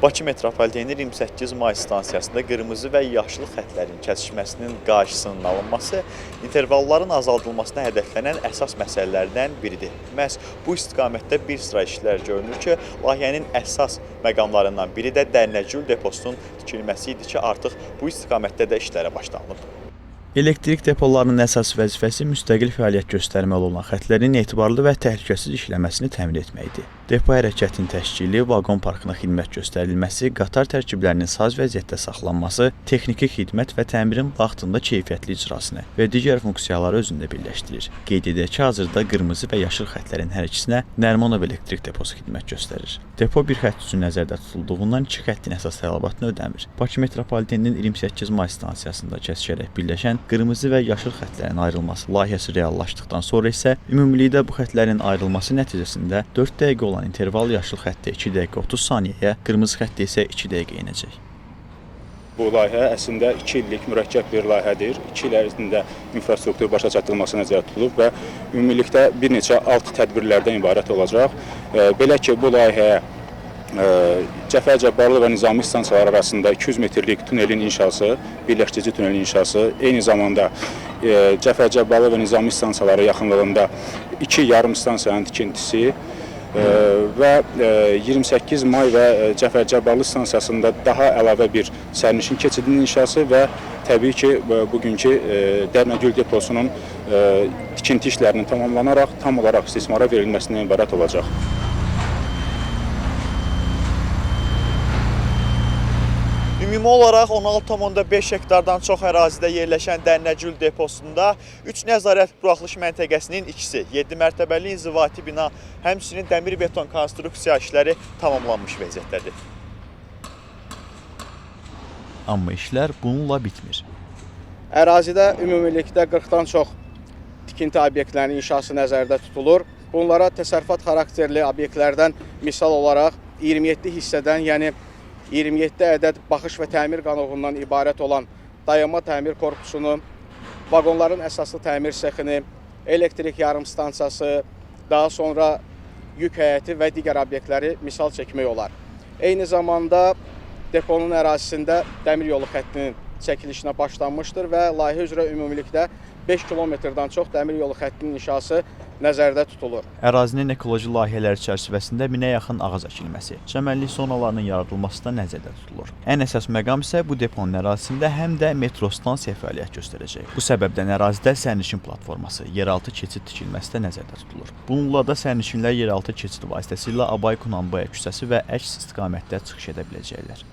Bakı metropoliteni 28 may stansiyasında qırmızı və yaşıl xəttlərin kəsişməsinin qarşısının alınması intervalların azaldılmasına hədəflənən əsas məsələlərdən biridir. Məhz bu istiqamətdə bir sıra işlər görünür ki, layihənin əsas məqamlarından biri də Dərnəgül deposunun tikilməsi idi ki, artıq bu istiqamətdə də işlərə başlanılıb. Elektrik depolarının əsas vəzifəsi müstəqil fəaliyyət göstərməli olan xəttlərin etibarlı və təhlükəsiz işləməsini təmin etməkdir. Depo hərəkətinin təşkili, vaqon parkına xidmət göstərilməsi, qatar tərkiblərinin saz vəziyyətdə saxlanması, texniki xidmət və təmirin vaxtında keyfiyyətli icrasını və digər funksiyaları özündə birləşdirir. Qeyd edək ki, hazırda qırmızı və yaşıl xəttlərin hər ikisinə Nərimanov elektrik deposu xidmət göstərir. Depo bir xətt üçün nəzərdə tutulduğundan iki xəttin əsas tələbatını ödəmir. Bakı metropoliteninin 28 may stansiyasında kəsişərək birləşən qırmızı və yaşıl xəttlərin ayrılması layihəsi reallaşdıqdan sonra isə ümumilikdə bu xəttlərin ayrılması nəticəsində 4 dəqiqə olan interval yaşıl xəttə 2 dəqiqə 30 saniyəyə, qırmızı xəttə isə 2 dəqiqə enəcək. Bu layihə əslində 2 illik mürəkkəb bir layihədir. 2 il ərzində infrastruktur başa çatdırılması nəzərdə tutulub və ümumilikdə bir neçə alt tədbirlərdən ibarət olacaq. Belə ki, bu layihəyə Cəfər Cabbarlı və Nizami stansiyaları arasında 200 metrlik tunelin inşası, birləşdirici tunelin inşası, eyni zamanda Cəfər Cabbarlı və Nizami stansiyaları yaxınlığında 2 yarım stansiyanın tikintisi və 28 may və Cəfər Cabbarlı stansiyasında daha əlavə bir sərnişin keçidinin inşası və təbii ki, bugünkü Dərnəgül deposunun tikinti işlərinin tamamlanaraq tam olaraq istismara verilməsindən ibarət olacaq. Ümumi olaraq 16,5 hektardan çox ərazidə yerləşən Dərnəgül deposunda 3 nəzarət buraxılış məntəqəsinin ikisi, 7 mərtəbəli inzibati bina, həmçinin dəmir-beton konstruksiya işləri tamamlanmış vəziyyətdədir. Amma işlər bununla bitmir. Ərazidə ümumilikdə 40-dan çox tikinti obyektlərinin inşası nəzərdə tutulur. Bunlara təsərrüfat xarakterli obyektlərdən misal olaraq 27 hissədən, yəni 27 ədəd baxış və təmir qanağından ibarət olan dayanma təmir korpusunu, vaqonların əsaslı təmir sexini, elektrik yarım stansiyası, daha sonra yük həyəti və digər obyektləri misal çəkmək olar. Eyni zamanda deponun ərazisində dəmir yolu xəttinin çəkilişinə başlanmışdır və layihə üzrə ümumilikdə 5 kilometrdən çox dəmir yolu xəttinin inşası nəzərdə tutulur. Ərazinin ekoloji layihələri çərçivəsində 1000-ə yaxın ağac əkilməsi, çəmənlik zonalarının yaradılması da nəzərdə tutulur. Ən əsas məqam isə bu deponun ərazisində həm də metro stansiya fəaliyyət göstərəcək. Bu səbəbdən ərazidə sərnişin platforması, yeraltı keçid tikilməsi də nəzərdə tutulur. Bununla da sərnişinlər yeraltı keçid vasitəsilə Abay Kunanbaya küçəsi və əks istiqamətdə çıxış edə biləcəklər.